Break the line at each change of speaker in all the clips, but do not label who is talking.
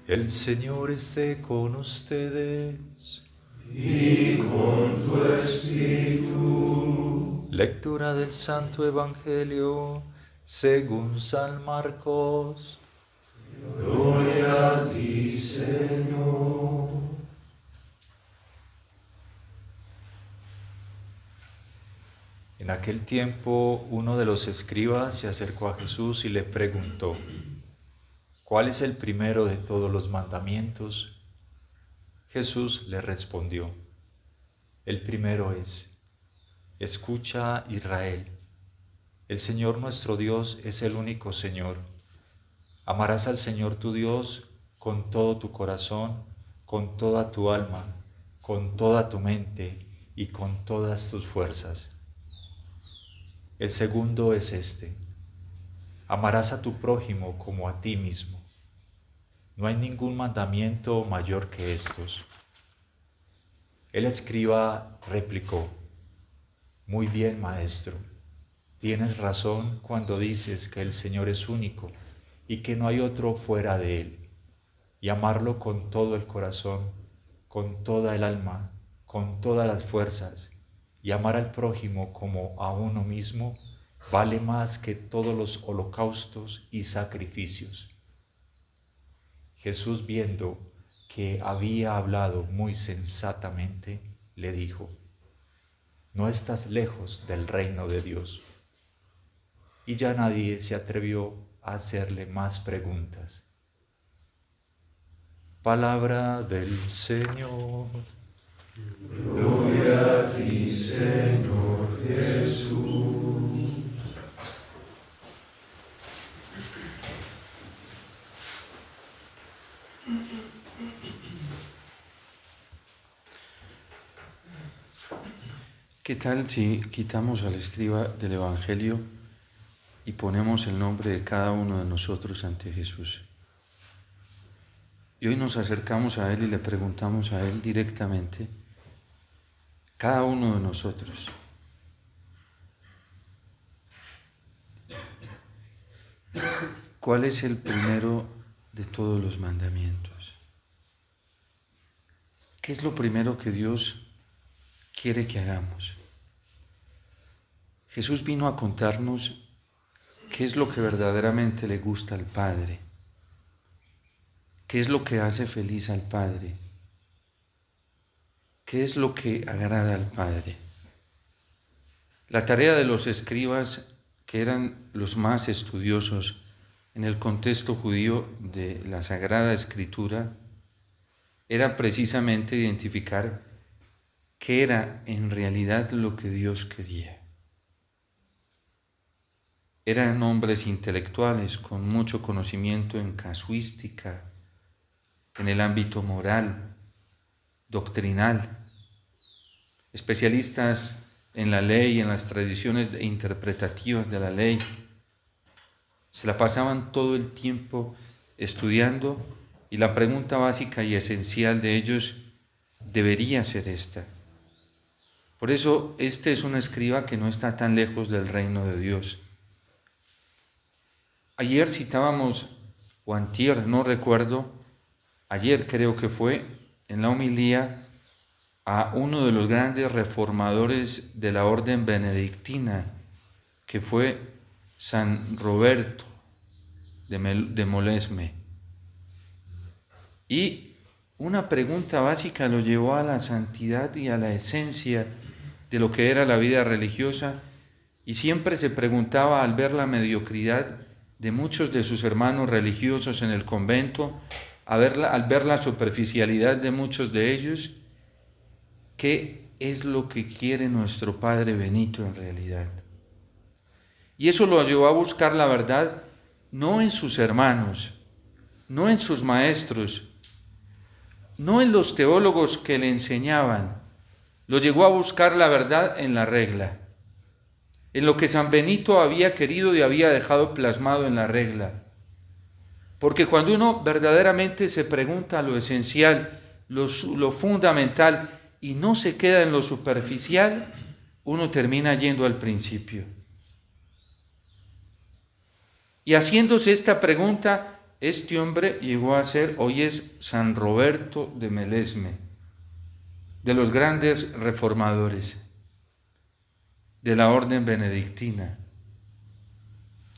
El Señor esté con ustedes.
Y con tu espíritu.
Lectura del Santo Evangelio según San Marcos.
Gloria a ti, Señor.
En aquel tiempo, uno de los escribas se acercó a Jesús y le preguntó: ¿Cuál es el primero de todos los mandamientos? Jesús le respondió: El primero es: Escucha, Israel, el Señor nuestro Dios es el único Señor. Amarás al Señor tu Dios con todo tu corazón, con toda tu alma, con toda tu mente y con todas tus fuerzas. El segundo es este: amarás a tu prójimo como a ti mismo. No hay ningún mandamiento mayor que estos. El escriba replicó: Muy bien, maestro, tienes razón cuando dices que el Señor es único y que no hay otro fuera de Él, y amarlo con todo el corazón, con toda el alma, con todas las fuerzas, y amar al prójimo como a uno mismo, vale más que todos los holocaustos y sacrificios. Jesús, viendo que había hablado muy sensatamente, le dijo: No estás lejos del reino de Dios. Y ya nadie se atrevió a hacerle más preguntas. Palabra del Señor.
Gloria a ti, Señor Jesús.
¿Qué tal si quitamos al escriba del Evangelio y ponemos el nombre de cada uno de nosotros ante Jesús? Y hoy nos acercamos a Él y le preguntamos a Él directamente, cada uno de nosotros: ¿cuál es el primero de todos los mandamientos? ¿Qué es lo primero que Dios quiere que hagamos? Jesús vino a contarnos qué es lo que verdaderamente le gusta al Padre, qué es lo que hace feliz al Padre, qué es lo que agrada al Padre. La tarea de los escribas, que eran los más estudiosos en el contexto judío de la Sagrada Escritura, era precisamente identificar qué era en realidad lo que Dios quería. Eran hombres intelectuales con mucho conocimiento en casuística, en el ámbito moral, doctrinal, especialistas en la ley, en las tradiciones interpretativas de la ley. Se la pasaban todo el tiempo estudiando, y la pregunta básica y esencial de ellos debería ser esta. Por eso este es un escriba que no está tan lejos del reino de Dios. Ayer citábamos, o antier, no recuerdo, ayer creo que fue, en la homilía, a uno de los grandes reformadores de la orden benedictina, que fue San Roberto de Molesme. Y una pregunta básica lo llevó a la santidad y a la esencia de lo que era la vida religiosa, y siempre se preguntaba, al ver la mediocridad de muchos de sus hermanos religiosos en el convento, al ver la superficialidad de muchos de ellos, ¿qué es lo que quiere nuestro Padre Benito en realidad? Y eso lo llevó a buscar la verdad no en sus hermanos, no en sus maestros, no en los teólogos que le enseñaban. Lo llevó a buscar la verdad en la regla, en lo que San Benito había querido y había dejado plasmado en la regla. Porque cuando uno verdaderamente se pregunta lo esencial, lo fundamental, y no se queda en lo superficial, uno termina yendo al principio. Y haciéndose esta pregunta, este hombre llegó a ser, hoy es San Roberto de Melesme, de los grandes reformadores de la orden benedictina.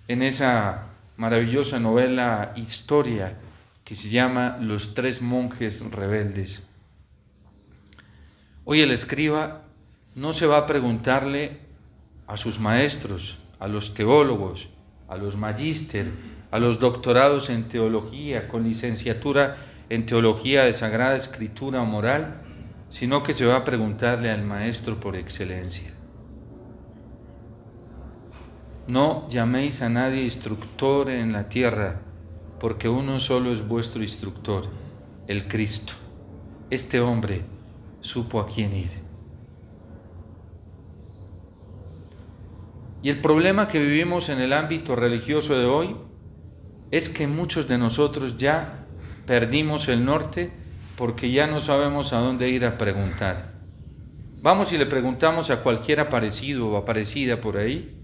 En esa maravillosa novela Historia que se llama Los tres monjes rebeldes. Hoy el escriba no se va a preguntarle a sus maestros, a los teólogos, a los magíster, a los doctorados en teología, con licenciatura en teología de Sagrada Escritura o moral, sino que se va a preguntarle al maestro por excelencia. No llaméis a nadie instructor en la tierra, porque uno solo es vuestro instructor, el Cristo. Este hombre supo a quién ir. Y el problema que vivimos en el ámbito religioso de hoy es que muchos de nosotros ya perdimos el norte porque ya no sabemos a dónde ir a preguntar. Vamos y le preguntamos a cualquier aparecido o aparecida por ahí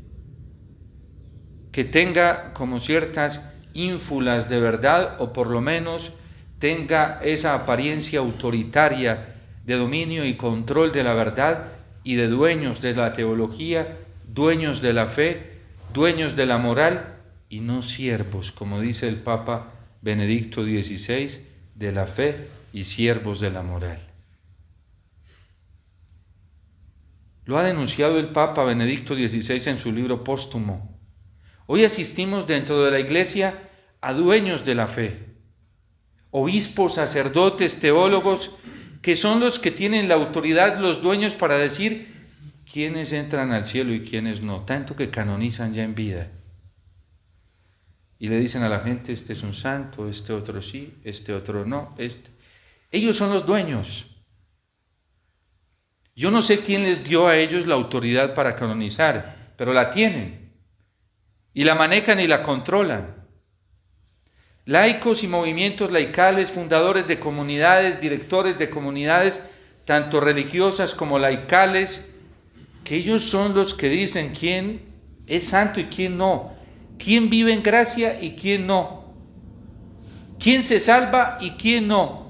que tenga como ciertas ínfulas de verdad o por lo menos tenga esa apariencia autoritaria de dominio y control de la verdad y de dueños de la teología, dueños de la fe, dueños de la moral y no siervos, como dice el Papa Benedicto XVI, de la fe y siervos de la moral. Lo ha denunciado el Papa Benedicto XVI en su libro póstumo. Hoy asistimos dentro de la Iglesia a dueños de la fe, obispos, sacerdotes, teólogos, que son los que tienen la autoridad, los dueños para decir quiénes entran al cielo y quiénes no, tanto que canonizan ya en vida. Y le dicen a la gente, este es un santo, este otro sí, este otro no, este. Ellos son los dueños. Yo no sé quién les dio a ellos la autoridad para canonizar, pero la tienen. Y la manejan y la controlan. Laicos y movimientos laicales, fundadores de comunidades, directores de comunidades, tanto religiosas como laicales, que ellos son los que dicen quién es santo y quién no, quién vive en gracia y quién no, quién se salva y quién no.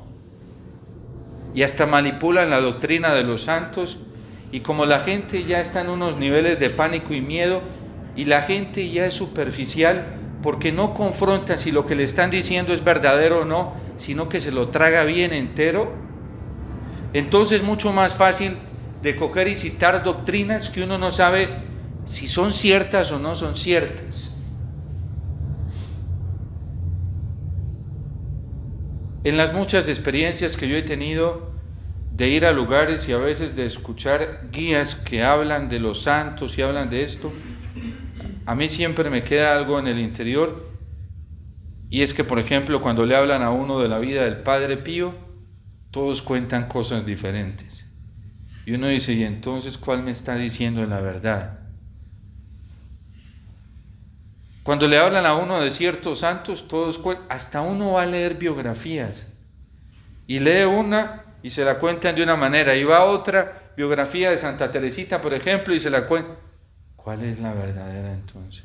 Y hasta manipulan la doctrina de los santos, y como la gente ya está en unos niveles de pánico y miedo, y la gente ya es superficial, porque no confrontan si lo que le están diciendo es verdadero o no, sino que se lo traga bien entero, entonces es mucho más fácil de coger y citar doctrinas que uno no sabe si son ciertas o no son ciertas. En las muchas experiencias que yo he tenido de ir a lugares y a veces de escuchar guías que hablan de los santos y hablan de esto, a mí siempre me queda algo en el interior, y es que, por ejemplo, cuando le hablan a uno de la vida del Padre Pío, todos cuentan cosas diferentes. Y uno dice, ¿y entonces cuál me está diciendo la verdad? Cuando le hablan a uno de ciertos santos, todos cuentan, hasta uno va a leer biografías, y lee una y se la cuentan de una manera, y va a otra biografía de Santa Teresita, por ejemplo, y se la cuentan. ¿Cuál es la verdadera entonces?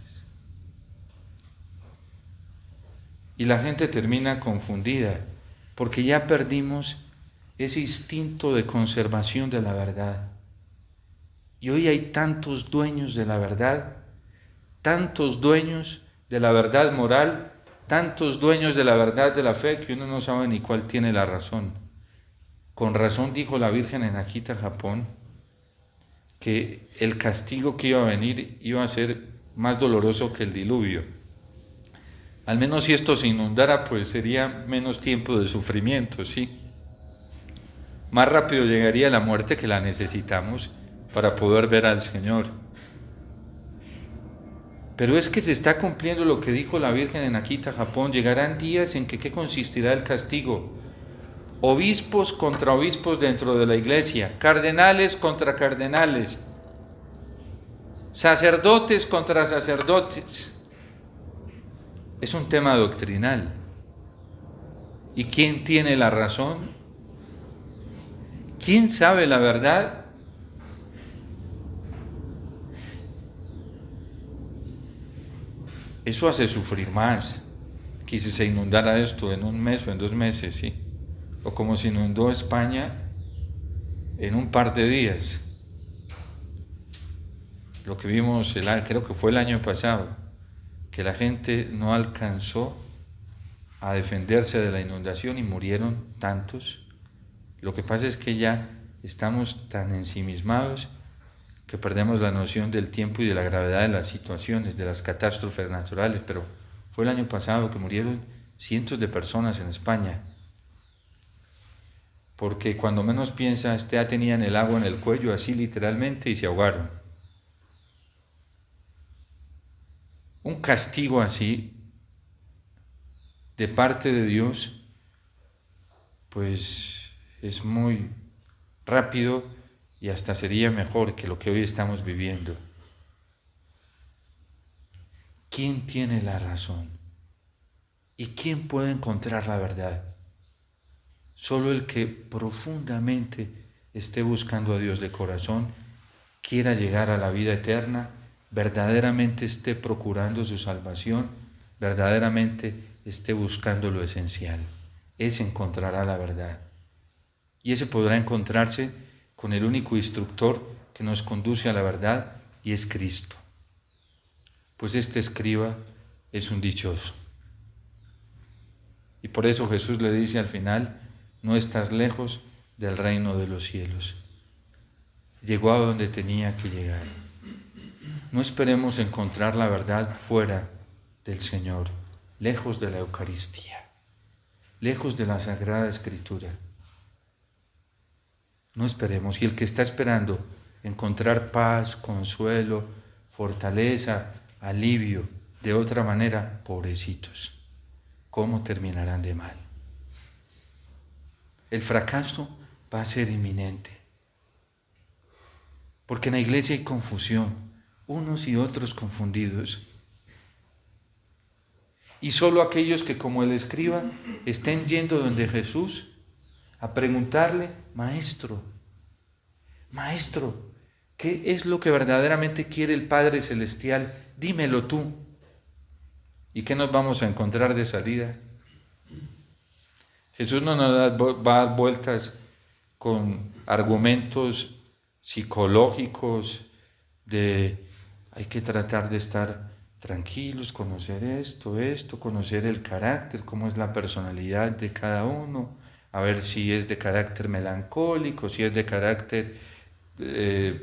Y la gente termina confundida, porque ya perdimos ese instinto de conservación de la verdad. Y hoy hay tantos dueños de la verdad, tantos dueños de la verdad moral, tantos dueños de la verdad de la fe, que uno no sabe ni cuál tiene la razón. Con razón dijo la Virgen en Akita, Japón, que el castigo que iba a venir iba a ser más doloroso que el diluvio. Al menos si esto se inundara, pues sería menos tiempo de sufrimiento, ¿sí? Más rápido llegaría la muerte, que la necesitamos para poder ver al Señor. Pero es que se está cumpliendo lo que dijo la Virgen en Akita, Japón. Llegarán días en que ¿qué consistirá el castigo? Obispos contra obispos dentro de la iglesia, cardenales contra cardenales, sacerdotes contra sacerdotes. Es un tema doctrinal. ¿Y quién tiene la razón? ¿Quién sabe la verdad? Eso hace sufrir más que si se inundara esto en un mes o en 2 meses, ¿sí? O como se inundó España en un par de días. Lo que vimos, creo que fue el año pasado, que la gente no alcanzó a defenderse de la inundación y murieron tantos. Lo que pasa es que ya estamos tan ensimismados que perdemos la noción del tiempo y de la gravedad de las situaciones, de las catástrofes naturales, pero fue el año pasado que murieron cientos de personas en España, porque cuando menos piensas, ya tenían el agua en el cuello, así literalmente, y se ahogaron. Un castigo así, de parte de Dios, pues es muy rápido y hasta sería mejor que lo que hoy estamos viviendo. ¿Quién tiene la razón? ¿Y quién puede encontrar la verdad? Solo el que profundamente esté buscando a Dios de corazón, quiera llegar a la vida eterna, verdaderamente esté procurando su salvación, verdaderamente esté buscando lo esencial. Ese encontrará la verdad. Y ese podrá encontrarse con el único instructor que nos conduce a la verdad, y es Cristo. Pues este escriba es un dichoso. Y por eso Jesús le dice al final, no estás lejos del reino de los cielos. Llegó a donde tenía que llegar. No esperemos encontrar la verdad fuera del Señor, lejos de la Eucaristía, lejos de la Sagrada Escritura. No esperemos. Y el que está esperando encontrar paz, consuelo, fortaleza, alivio, de otra manera, pobrecitos, ¿cómo terminarán de mal? El fracaso va a ser inminente, porque en la iglesia hay confusión, unos y otros confundidos. Y solo aquellos que, como el escriba, estén yendo donde Jesús a preguntarle, Maestro, ¿qué es lo que verdaderamente quiere el Padre Celestial? Dímelo tú. ¿Y qué nos vamos a encontrar de salida? Jesús no nos va a dar vueltas con argumentos psicológicos de hay que tratar de estar tranquilos, conocer esto, conocer el carácter, cómo es la personalidad de cada uno, a ver si es de carácter melancólico, si es de carácter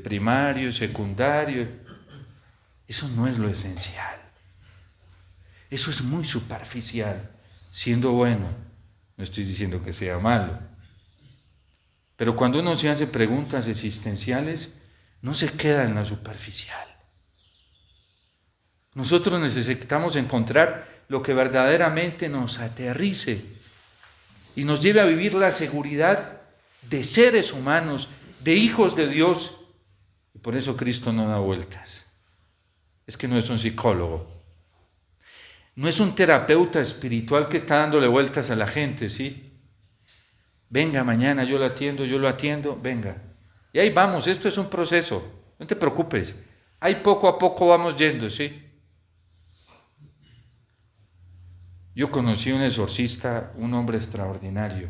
primario, secundario. Eso no es lo esencial. Eso es muy superficial, siendo bueno. No estoy diciendo que sea malo. Pero cuando uno se hace preguntas existenciales, no se queda en la superficial. Nosotros necesitamos encontrar lo que verdaderamente nos aterrice y nos lleve a vivir la seguridad de seres humanos, de hijos de Dios. Y por eso Cristo no da vueltas. Es que no es un psicólogo. No es un terapeuta espiritual que está dándole vueltas a la gente, ¿sí? Venga, mañana yo lo atiendo, venga. Y ahí vamos, esto es un proceso, no te preocupes. Ahí poco a poco vamos yendo, ¿sí? Yo conocí un exorcista, un hombre extraordinario,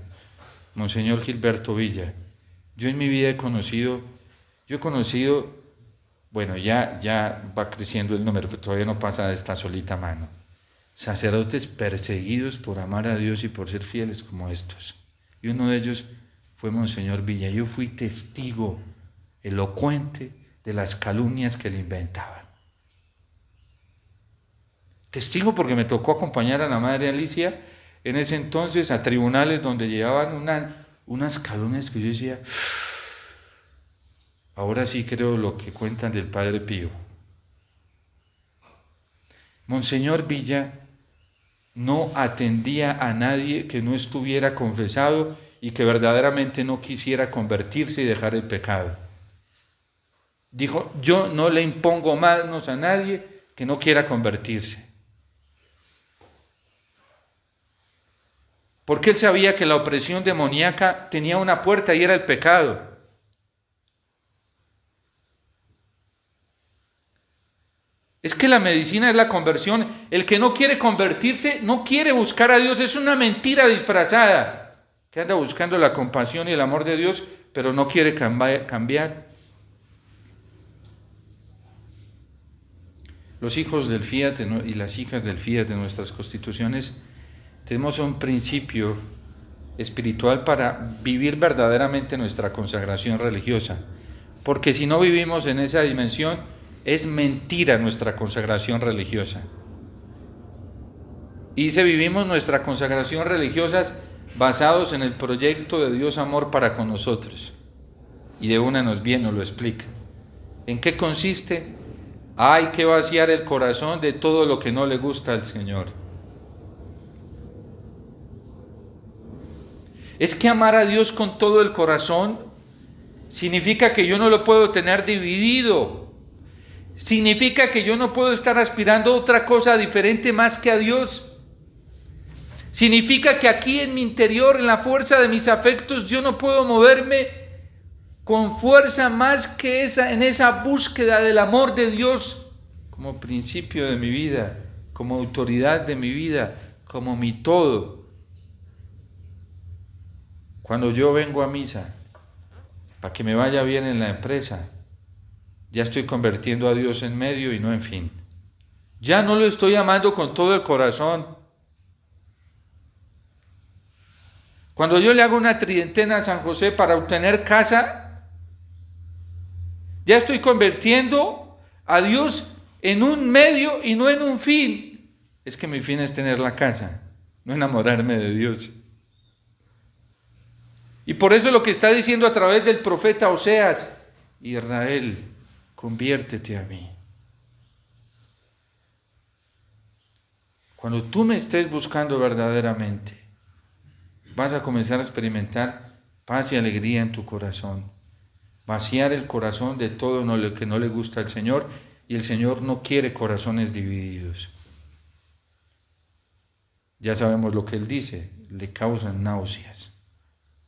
Monseñor Gilberto Villa. Yo en mi vida he conocido, bueno, ya va creciendo el número, pero todavía no pasa de esta solita mano. Sacerdotes perseguidos por amar a Dios y por ser fieles como estos. Y uno de ellos fue Monseñor Villa. Yo fui testigo elocuente de las calumnias que le inventaban. Testigo porque me tocó acompañar a la Madre Alicia en ese entonces a tribunales donde llevaban unas calumnias que yo decía, ahora sí creo lo que cuentan del Padre Pío. Monseñor Villa no atendía a nadie que no estuviera confesado y que verdaderamente no quisiera convertirse y dejar el pecado. Dijo, yo no le impongo manos a nadie que no quiera convertirse. Porque él sabía que la opresión demoníaca tenía una puerta y era el pecado. Es que la medicina es la conversión. El que no quiere convertirse, no quiere buscar a Dios, es una mentira disfrazada, que anda buscando la compasión y el amor de Dios, pero no quiere cambiar. Los hijos del fiat y las hijas del fiat de nuestras constituciones tenemos un principio espiritual para vivir verdaderamente nuestra consagración religiosa, porque si no vivimos en esa dimensión, es mentira nuestra consagración religiosa. Y si vivimos nuestra consagración religiosa basados en el proyecto de Dios amor para con nosotros, y de una nos viene, nos lo explica. ¿En qué consiste? Hay que vaciar el corazón de todo lo que no le gusta al Señor. Es que amar a Dios con todo el corazón significa que yo no lo puedo tener dividido. Significa que yo no puedo estar aspirando a otra cosa diferente más que a Dios. Significa que aquí en mi interior, en la fuerza de mis afectos, yo no puedo moverme con fuerza más que en esa búsqueda del amor de Dios como principio de mi vida, como autoridad de mi vida, como mi todo. Cuando yo vengo a misa, para que me vaya bien en la empresa, ya estoy convirtiendo a Dios en medio y no en fin. Ya no lo estoy amando con todo el corazón. Cuando yo le hago una tridentena a San José para obtener casa, ya estoy convirtiendo a Dios en un medio y no en un fin. Es que mi fin es tener la casa, no enamorarme de Dios. Y por eso lo que está diciendo a través del profeta Oseas: Israel, conviértete a mí. Cuando tú me estés buscando verdaderamente, vas a comenzar a experimentar paz y alegría en tu corazón. Vaciar el corazón de todo lo que no le gusta al Señor, y el Señor no quiere corazones divididos. Ya sabemos lo que Él dice: le causan náuseas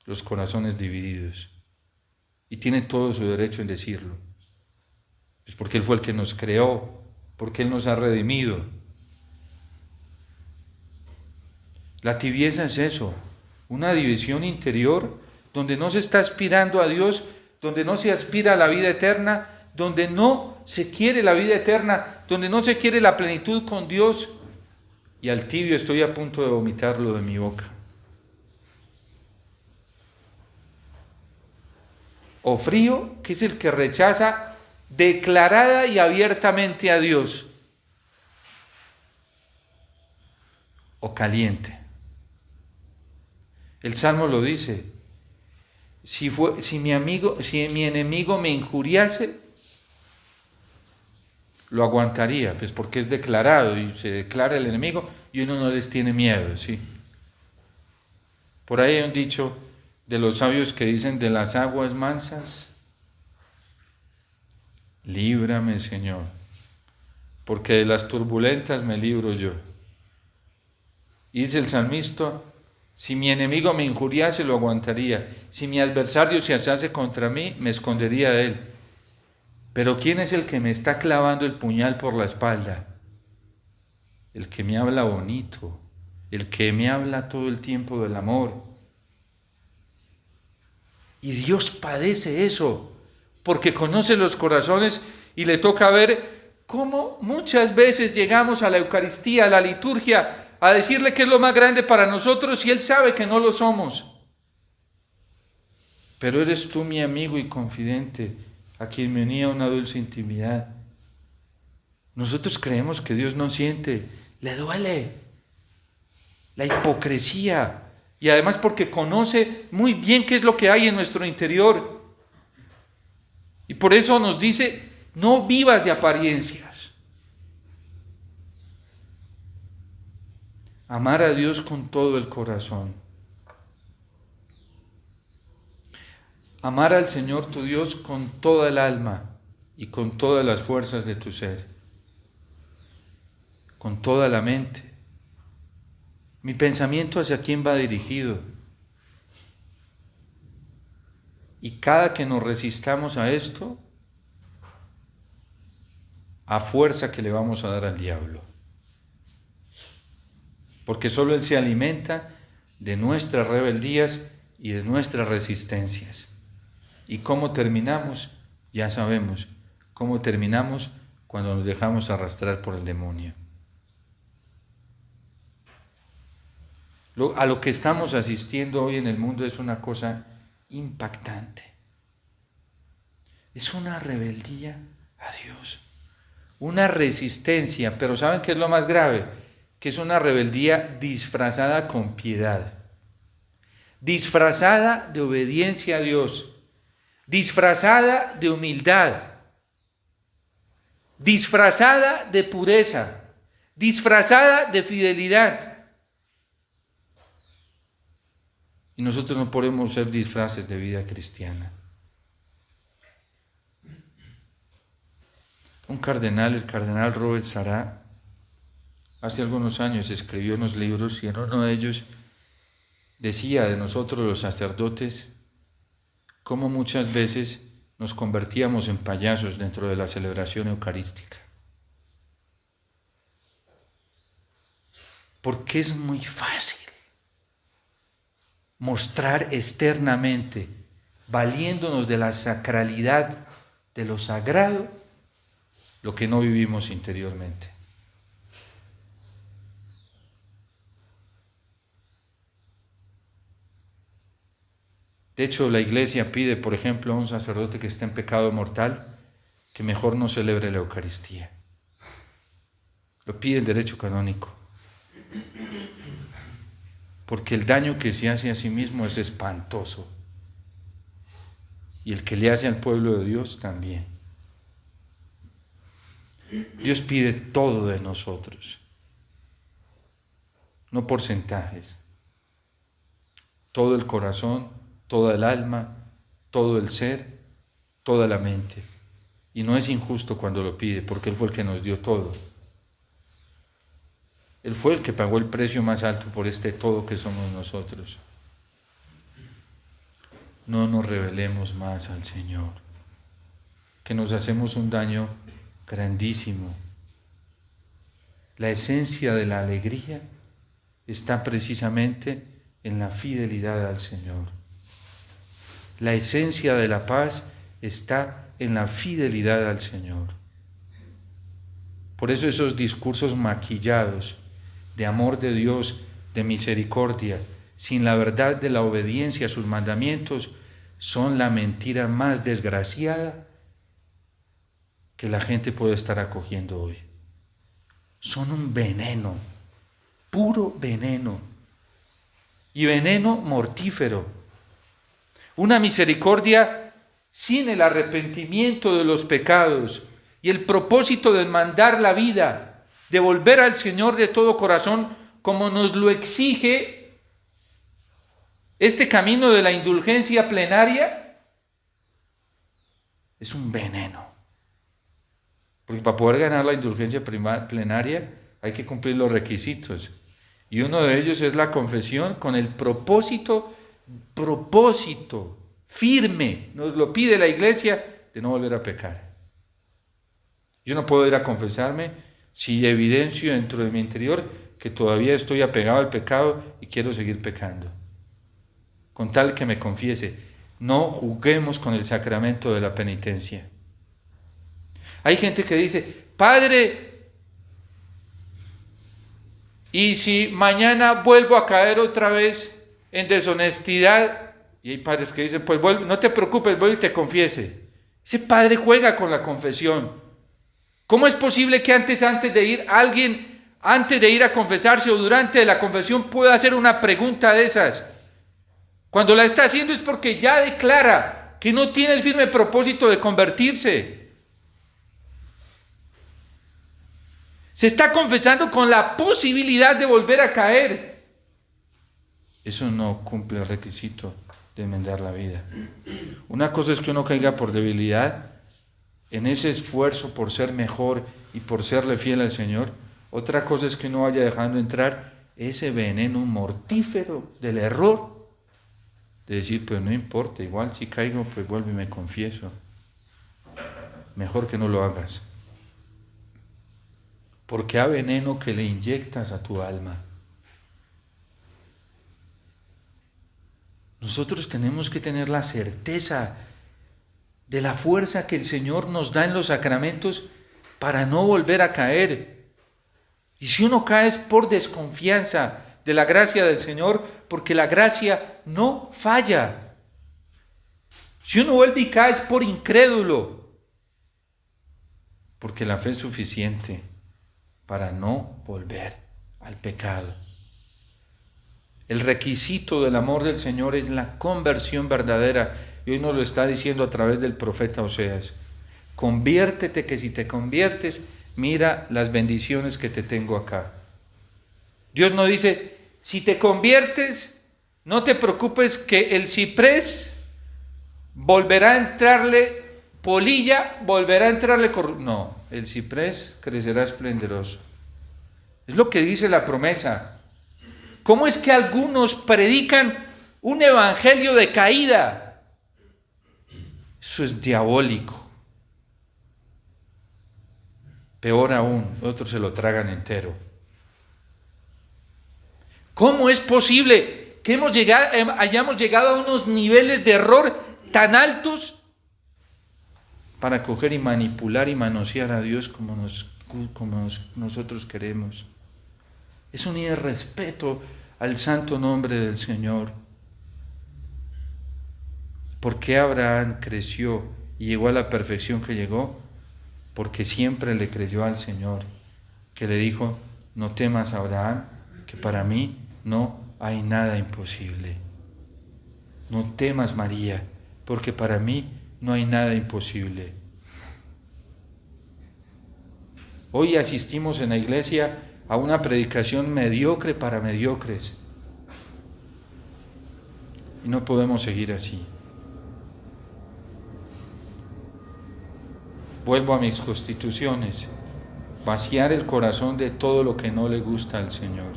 los corazones divididos. Y tiene todo su derecho en decirlo. Es porque Él fue el que nos creó, porque Él nos ha redimido. La tibieza es eso, una división interior donde no se está aspirando a Dios, donde no se aspira a la vida eterna, donde no se quiere la vida eterna, donde no se quiere la plenitud con Dios. Y al tibio estoy a punto de vomitarlo de mi boca. O frío, que es el que rechaza declarada y abiertamente a Dios. O caliente. El Salmo lo dice: si mi enemigo me injuriase, lo aguantaría, pues porque es declarado y se declara el enemigo y uno no les tiene miedo, ¿sí? Por ahí hay un dicho de los sabios que dicen: de las aguas mansas, líbrame, Señor, porque de las turbulentas me libro yo. Y dice el salmista: si mi enemigo me injuriase, lo aguantaría. Si mi adversario se alzase contra mí, me escondería de él. Pero ¿quién es el que me está clavando el puñal por la espalda? El que me habla bonito, el que me habla todo el tiempo del amor. Y Dios padece eso, porque conoce los corazones y le toca ver cómo muchas veces llegamos a la Eucaristía, a la liturgia, a decirle que es lo más grande para nosotros y Él sabe que no lo somos. Pero eres tú mi amigo y confidente, a quien me unía una dulce intimidad. Nosotros creemos que Dios no siente, le duele la hipocresía. Y además porque conoce muy bien qué es lo que hay en nuestro interior. Y por eso nos dice: no vivas de apariencias. Amar a Dios con todo el corazón. Amar al Señor tu Dios con toda el alma y con todas las fuerzas de tu ser. Con toda la mente. Mi pensamiento hacia quién va dirigido. Y cada que nos resistamos a esto, a fuerza que le vamos a dar al diablo. Porque solo Él se alimenta de nuestras rebeldías y de nuestras resistencias. ¿Y cómo terminamos? Ya sabemos. ¿Cómo terminamos? Cuando nos dejamos arrastrar por el demonio. A lo que estamos asistiendo hoy en el mundo es una cosa impactante. Es una rebeldía a Dios. Una resistencia, pero ¿saben qué es lo más grave? Que es una rebeldía disfrazada con piedad. Disfrazada de obediencia a Dios. Disfrazada de humildad. Disfrazada de pureza. Disfrazada de fidelidad. Y nosotros no podemos ser disfraces de vida cristiana. Un cardenal, el cardenal Robert Sarah, hace algunos años escribió unos libros y en uno de ellos decía de nosotros los sacerdotes cómo muchas veces nos convertíamos en payasos dentro de la celebración eucarística. Porque es muy fácil mostrar externamente, valiéndonos de la sacralidad de lo sagrado, lo que no vivimos interiormente. De hecho, la Iglesia pide, por ejemplo, a un sacerdote que esté en pecado mortal, que mejor no celebre la Eucaristía. Lo pide el derecho canónico. Porque el daño que se hace a sí mismo es espantoso. Y el que le hace al pueblo de Dios también. Dios pide todo de nosotros. No porcentajes. Todo el corazón, toda el alma, todo el ser, toda la mente. Y no es injusto cuando lo pide, porque Él fue el que nos dio todo. Él fue el que pagó el precio más alto por este todo que somos nosotros. No nos rebelemos más al Señor, que nos hacemos un daño grandísimo. La esencia de la alegría está precisamente en la fidelidad al Señor. La esencia de la paz está en la fidelidad al Señor. Por eso esos discursos maquillados de amor de Dios, de misericordia, sin la verdad de la obediencia a sus mandamientos, son la mentira más desgraciada que la gente puede estar acogiendo hoy. Son un veneno, puro veneno, y veneno mortífero. Una misericordia sin el arrepentimiento de los pecados y el propósito de mandar la vida, de volver al Señor de todo corazón, como nos lo exige este camino de la indulgencia plenaria, es un veneno. Porque para poder ganar la indulgencia plenaria hay que cumplir los requisitos. Y uno de ellos es la confesión con el propósito firme, nos lo pide la Iglesia, de no volver a pecar. Yo no puedo ir a confesarme si evidencio dentro de mi interior que todavía estoy apegado al pecado y quiero seguir pecando. Con tal que me confiese, no juguemos con el sacramento de la penitencia. Hay gente que dice, Padre, ¿y si mañana vuelvo a caer otra vez en deshonestidad? Y hay padres que dicen, pues vuelve, no te preocupes, vuelve y te confiese. Ese padre juega con la confesión. ¿Cómo es posible que antes de ir a confesarse o durante la confesión pueda hacer una pregunta de esas? Cuando la está haciendo es porque ya declara que no tiene el firme propósito de convertirse. Se está confesando con la posibilidad de volver a caer. Eso no cumple el requisito de enmendar la vida. Una cosa es que uno caiga por debilidad, en ese esfuerzo por ser mejor y por serle fiel al Señor. Otra cosa es que uno vaya dejando entrar ese veneno mortífero del error, de decir, pues no importa, igual si caigo, pues vuelvo y me confieso. Mejor que no lo hagas. porque hay veneno que le inyectas a tu alma. Nosotros tenemos que tener la certeza de la fuerza que el Señor nos da en los sacramentos para no volver a caer. Y si uno cae es por desconfianza de la gracia del Señor, porque la gracia no falla. Si uno vuelve y cae es por incrédulo, porque la fe es suficiente para no volver al pecado. El requisito del amor del Señor es la conversión verdadera, y hoy nos lo está diciendo a través del profeta Oseas. Conviértete, que si te conviertes, mira las bendiciones que te tengo acá. Dios no dice, si te conviertes, no te preocupes que el ciprés volverá a entrarle polilla, volverá a entrarle no, el ciprés crecerá esplendoroso. Es lo que dice la promesa. ¿Cómo es que algunos predican un evangelio de caída? Eso es diabólico. Peor aún, otros se lo tragan entero. ¿Cómo es posible que hayamos llegado a unos niveles de error tan altos para coger y manipular y manosear a Dios como nosotros queremos? Es un irrespeto al santo nombre del Señor. ¿Por qué Abraham creció y llegó a la perfección que llegó? Porque siempre le creyó al Señor, que le dijo, no temas, Abraham, que para mí no hay nada imposible. No temas, María, porque para mí no hay nada imposible. Hoy asistimos en la iglesia a una predicación mediocre para mediocres. Y no podemos seguir así. Vuelvo a mis constituciones, vaciar el corazón de todo lo que no le gusta al Señor.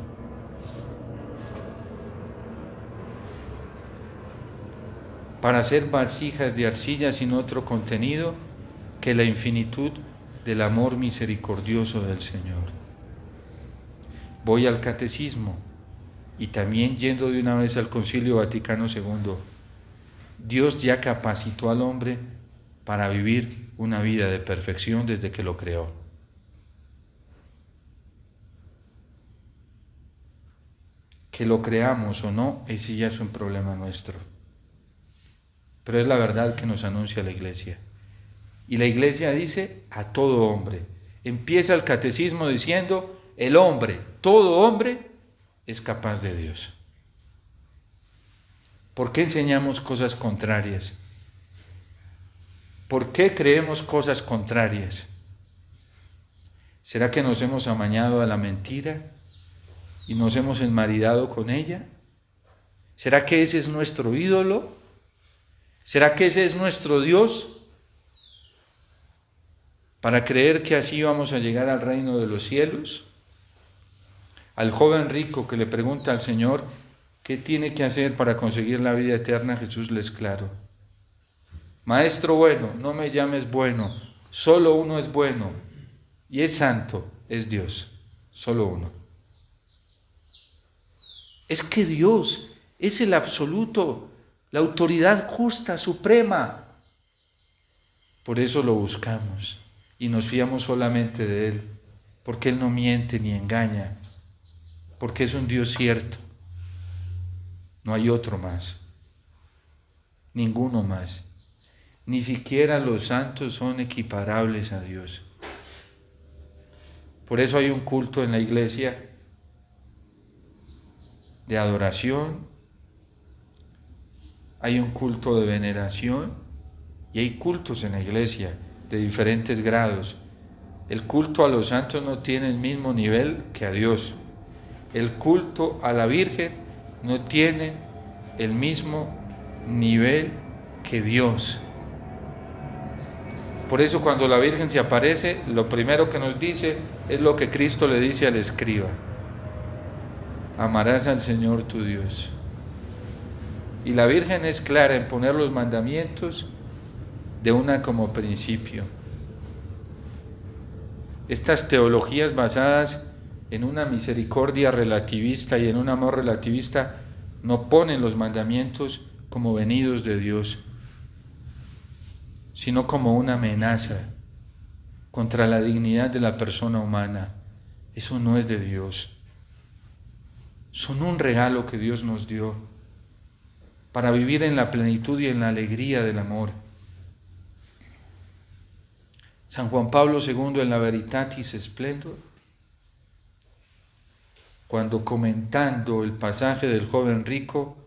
Para hacer vasijas de arcilla sin otro contenido que la infinitud del amor misericordioso del Señor. Voy al catecismo y también yendo de una vez al Concilio Vaticano II. Dios ya capacitó al hombre para vivir una vida de perfección desde que lo creó. Que lo creamos o no, ese ya es un problema nuestro. Pero es la verdad que nos anuncia la Iglesia. Y la Iglesia dice a todo hombre. Empieza el catecismo diciendo, el hombre, todo hombre, es capaz de Dios. ¿Por qué enseñamos cosas contrarias? ¿Por qué creemos cosas contrarias? ¿Será que nos hemos amañado a la mentira y nos hemos enmaridado con ella? ¿Será que ese es nuestro ídolo? ¿Será que ese es nuestro Dios? Para creer que así vamos a llegar al reino de los cielos. Al joven rico que le pregunta al Señor qué tiene que hacer para conseguir la vida eterna, Jesús le es claro. Maestro bueno, no me llames bueno, solo uno es bueno y es santo, es Dios, solo uno. Es que Dios es el absoluto, la autoridad justa, suprema. Por eso lo buscamos y nos fiamos solamente de Él, porque Él no miente ni engaña, porque es un Dios cierto. No hay otro más, ninguno más. Ni siquiera los santos son equiparables a Dios. Por eso hay un culto en la iglesia de adoración, hay un culto de veneración y hay cultos en la iglesia de diferentes grados. El culto a los santos no tiene el mismo nivel que a Dios. El culto a la Virgen no tiene el mismo nivel que Dios. Por eso cuando la Virgen se aparece, lo primero que nos dice es lo que Cristo le dice al escriba. Amarás al Señor tu Dios. Y la Virgen es clara en poner los mandamientos de una como principio. Estas teologías basadas en una misericordia relativista y en un amor relativista no ponen los mandamientos como venidos de Dios, sino como una amenaza contra la dignidad de la persona humana. Eso no es de Dios. Son un regalo que Dios nos dio para vivir en la plenitud y en la alegría del amor. San Juan Pablo II en la Veritatis Splendor, cuando comentando el pasaje del joven rico,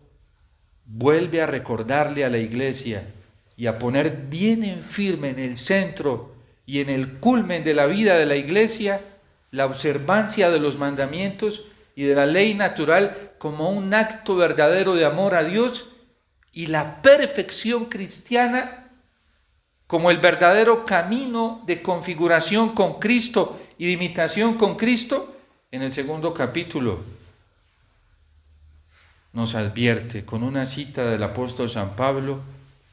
vuelve a recordarle a la Iglesia y a poner bien en firme en el centro y en el culmen de la vida de la Iglesia la observancia de los mandamientos y de la ley natural como un acto verdadero de amor a Dios, y la perfección cristiana como el verdadero camino de configuración con Cristo y de imitación con Cristo. En el segundo capítulo nos advierte con una cita del apóstol San Pablo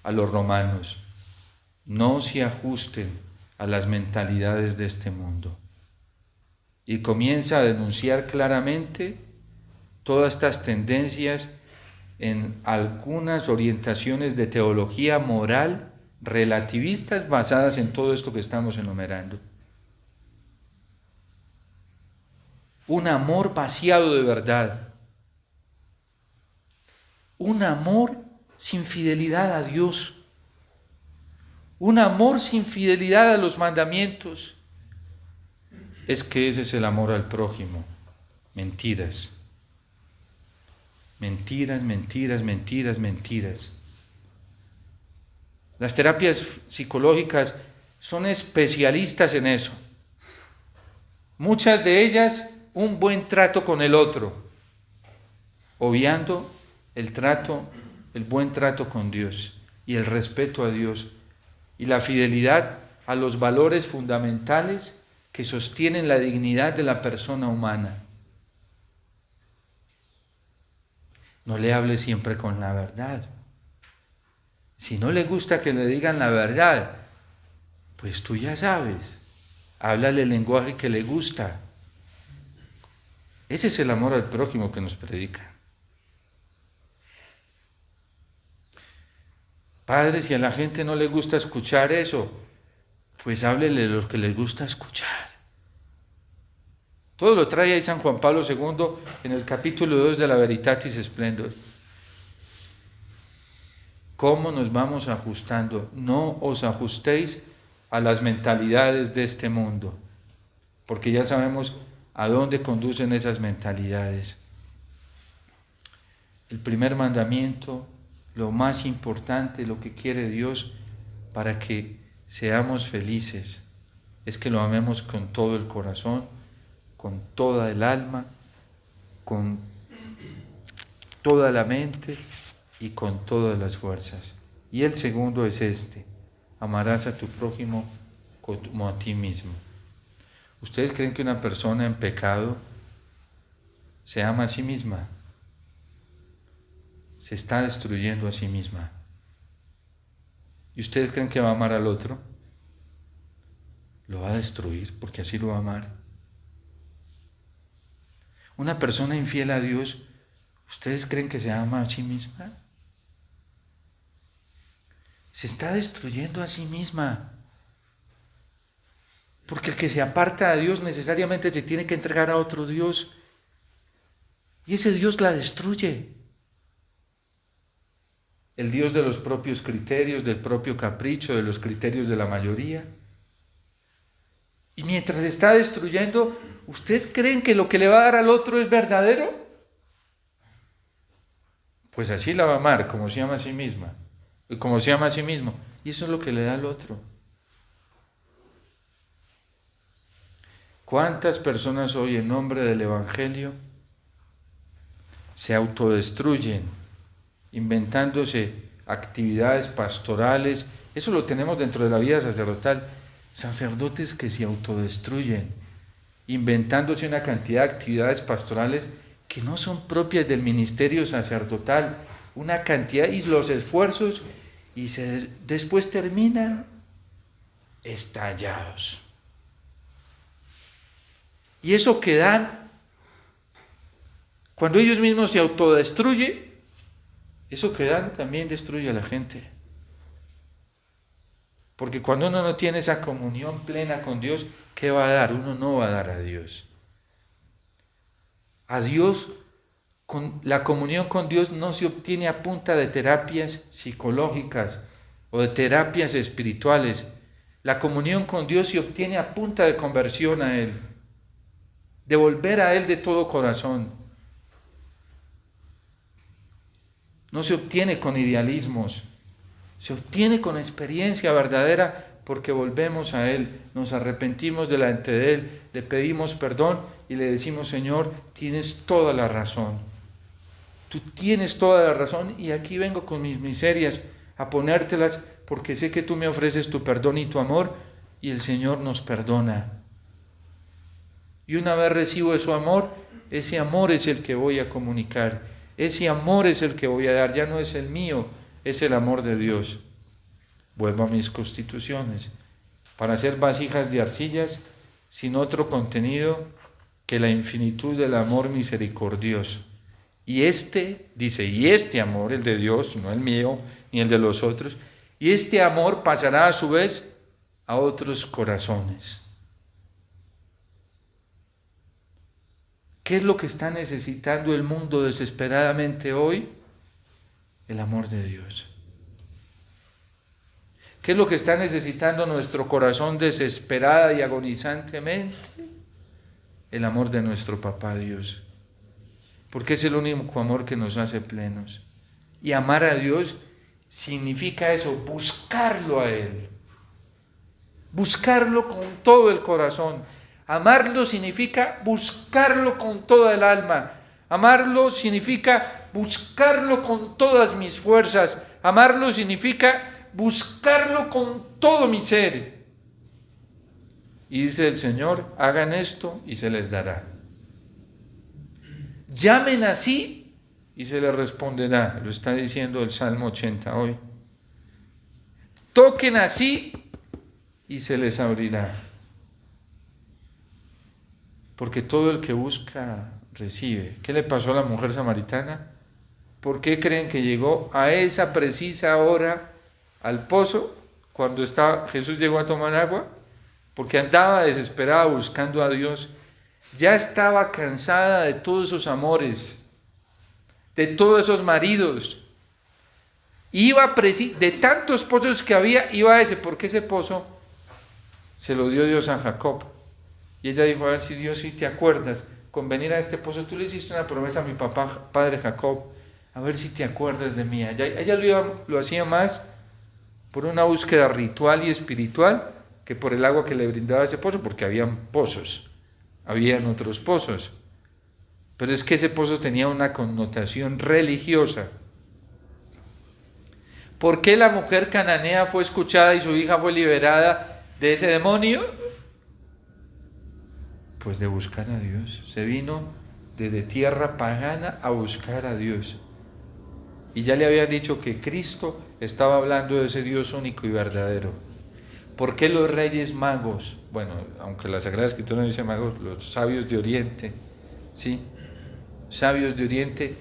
a los romanos: no se ajusten a las mentalidades de este mundo. Y comienza a denunciar claramente todas estas tendencias en algunas orientaciones de teología moral relativistas basadas en todo esto que estamos enumerando. Un amor vaciado de verdad, un amor sin fidelidad a Dios, un amor sin fidelidad a los mandamientos. Es que ese es el amor al prójimo. Mentiras. Mentiras, mentiras, mentiras, mentiras. Las terapias psicológicas son especialistas en eso. Muchas de ellas, un buen trato con el otro, obviando el buen trato con Dios y el respeto a Dios y la fidelidad a los valores fundamentales que sostienen la dignidad de la persona humana. No le hable siempre con la verdad. Si no le gusta que le digan la verdad, pues tú ya sabes, háblale el lenguaje que le gusta. Ese es el amor al prójimo que nos predica. Padre, si a la gente no le gusta escuchar eso, pues háblele lo que le gusta escuchar. Todo lo trae ahí San Juan Pablo II en el capítulo 2 de la Veritatis Splendor. ¿Cómo nos vamos ajustando? No os ajustéis a las mentalidades de este mundo, porque ya sabemos a dónde conducen esas mentalidades. El primer mandamiento, lo más importante, lo que quiere Dios para que seamos felices, es que lo amemos con todo el corazón, con toda el alma, con toda la mente y con todas las fuerzas. Y el segundo es este: amarás a tu prójimo como a ti mismo. ¿Ustedes creen que una persona en pecado se ama a sí misma? Se está destruyendo a sí misma. ¿Y ustedes creen que va a amar al otro? Lo va a destruir, porque así lo va a amar. Una persona infiel a Dios, ¿ustedes creen que se ama a sí misma? Se está destruyendo a sí misma. Porque el que se aparta de Dios necesariamente se tiene que entregar a otro Dios. Y ese Dios la destruye. El Dios de los propios criterios, del propio capricho, de los criterios de la mayoría. Y mientras se está destruyendo, ¿ustedes creen que lo que le va a dar al otro es verdadero? Pues así la va a amar, como se ama a sí misma, y como se ama a sí mismo. Y eso es lo que le da al otro. ¿Cuántas personas hoy en nombre del Evangelio se autodestruyen, inventándose actividades pastorales? Eso lo tenemos dentro de la vida sacerdotal. Sacerdotes que se autodestruyen, inventándose una cantidad de actividades pastorales que no son propias del ministerio sacerdotal, una cantidad y los esfuerzos, y después terminan estallados. Y eso que dan, cuando ellos mismos se autodestruyen, eso que dan también destruye a la gente. Porque cuando uno no tiene esa comunión plena con Dios, ¿qué va a dar? Uno no va a dar a Dios. A Dios, la comunión con Dios no se obtiene a punta de terapias psicológicas o de terapias espirituales. La comunión con Dios se obtiene a punta de conversión a Él, de volver a Él de todo corazón. No se obtiene con idealismos, se obtiene con experiencia verdadera porque volvemos a Él, nos arrepentimos delante de Él, le pedimos perdón y le decimos: Señor, tienes toda la razón. Tú tienes toda la razón y aquí vengo con mis miserias a ponértelas porque sé que tú me ofreces tu perdón y tu amor, y el Señor nos perdona. Y una vez recibo su amor, ese amor es el que voy a comunicar, ese amor es el que voy a dar, ya no es el mío, es el amor de Dios. Vuelvo a mis constituciones, para ser vasijas de arcillas sin otro contenido que la infinitud del amor misericordioso. Y este amor, el de Dios, no el mío ni el de los otros, y este amor pasará a su vez a otros corazones. ¿Qué es lo que está necesitando el mundo desesperadamente hoy? El amor de Dios. ¿Qué es lo que está necesitando nuestro corazón desesperada y agonizantemente? El amor de nuestro Papá Dios. Porque es el único amor que nos hace plenos. Y amar a Dios significa eso, buscarlo a Él. Buscarlo con todo el corazón. Amarlo significa buscarlo con toda el alma. Amarlo significa buscarlo con todas mis fuerzas. Amarlo significa buscarlo con todo mi ser. Y dice el Señor: hagan esto y se les dará. Llamen así y se les responderá. Lo está diciendo el Salmo 80 hoy. Toquen así y se les abrirá. Porque todo el que busca, recibe. ¿Qué le pasó a la mujer samaritana? ¿Por qué creen que llegó a esa precisa hora al pozo cuando Jesús llegó a tomar agua? Porque andaba desesperada buscando a Dios. Ya estaba cansada de todos esos amores, de todos esos maridos. De tantos pozos que había, iba a ese, porque ese pozo se lo dio Dios a Jacob. Y ella dijo: a ver si Dios, si te acuerdas, con venir a este pozo, tú le hiciste una promesa a mi padre Jacob, a ver si te acuerdas de mí. Ella lo hacía más por una búsqueda ritual y espiritual que por el agua que le brindaba ese pozo, porque habían otros pozos. Pero es que ese pozo tenía una connotación religiosa. ¿Por qué la mujer cananea fue escuchada y su hija fue liberada de ese demonio? Pues de buscar a Dios. Se vino desde tierra pagana a buscar a Dios. Y ya le habían dicho que Cristo estaba hablando de ese Dios único y verdadero. ¿Por qué los reyes magos? Bueno, aunque la Sagrada Escritura no dice magos, los sabios de Oriente, ¿sí? Sabios de Oriente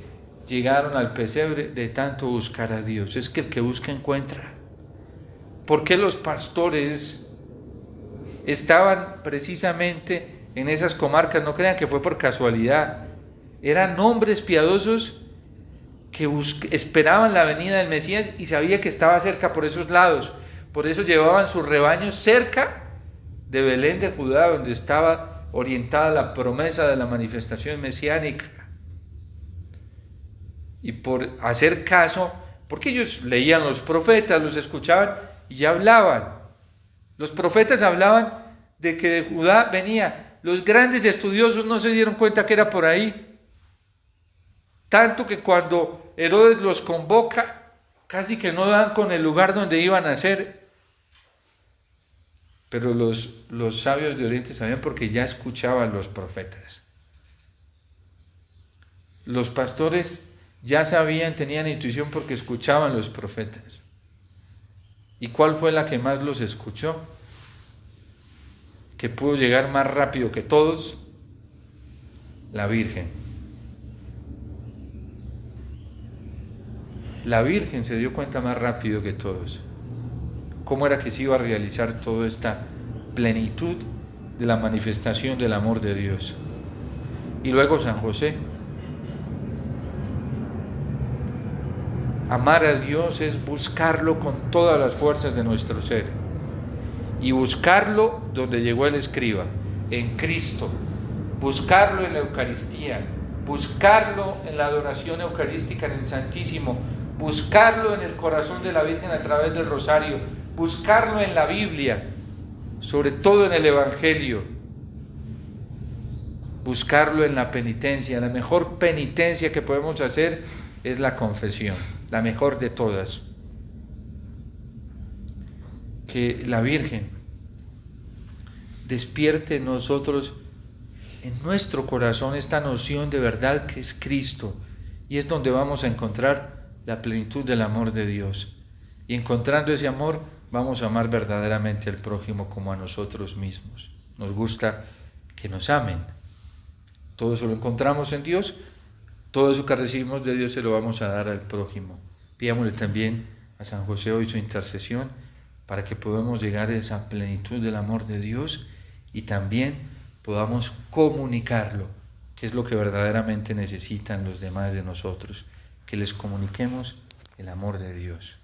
llegaron al pesebre de tanto buscar a Dios. Es que el que busca encuentra. ¿Por qué los pastores estaban precisamente en esas comarcas? No crean que fue por casualidad. Eran hombres piadosos que esperaban la venida del Mesías y sabía que estaba cerca por esos lados. Por eso llevaban sus rebaños cerca de Belén de Judá, donde estaba orientada la promesa de la manifestación mesiánica. Y por hacer caso, porque ellos leían los profetas, los escuchaban y ya hablaban. Los profetas hablaban de que de Judá venía. Los grandes estudiosos no se dieron cuenta que era por ahí. Tanto que cuando Herodes los convoca, casi que no dan con el lugar donde iban a ser. Pero los sabios de Oriente sabían porque ya escuchaban los profetas. Los pastores ya sabían, tenían intuición porque escuchaban los profetas. ¿Y cuál fue la que más los escuchó? Que pudo llegar más rápido que todos. la Virgen. La Virgen se dio cuenta más rápido que todos cómo era que se iba a realizar toda esta plenitud de la manifestación del amor de Dios. Y luego San José. Amar a Dios es buscarlo con todas las fuerzas de nuestro ser. Y buscarlo donde llegó el escriba, en Cristo. Buscarlo en la Eucaristía. Buscarlo en la adoración eucarística en el Santísimo. Buscarlo en el corazón de la Virgen a través del rosario. Buscarlo en la Biblia, sobre todo en el Evangelio. Buscarlo en la penitencia. La mejor penitencia que podemos hacer es la confesión, la mejor de todas. Que la Virgen despierte en nosotros, en nuestro corazón, esta noción de verdad que es Cristo, y es donde vamos a encontrar la plenitud del amor de Dios. Y encontrando ese amor, vamos a amar verdaderamente al prójimo como a nosotros mismos. Nos gusta que nos amen. Todo eso lo encontramos en Dios. Todo eso que recibimos de Dios se lo vamos a dar al prójimo. Pidámosle también a San José hoy su intercesión para que podamos llegar a esa plenitud del amor de Dios y también podamos comunicarlo, que es lo que verdaderamente necesitan los demás de nosotros, que les comuniquemos el amor de Dios.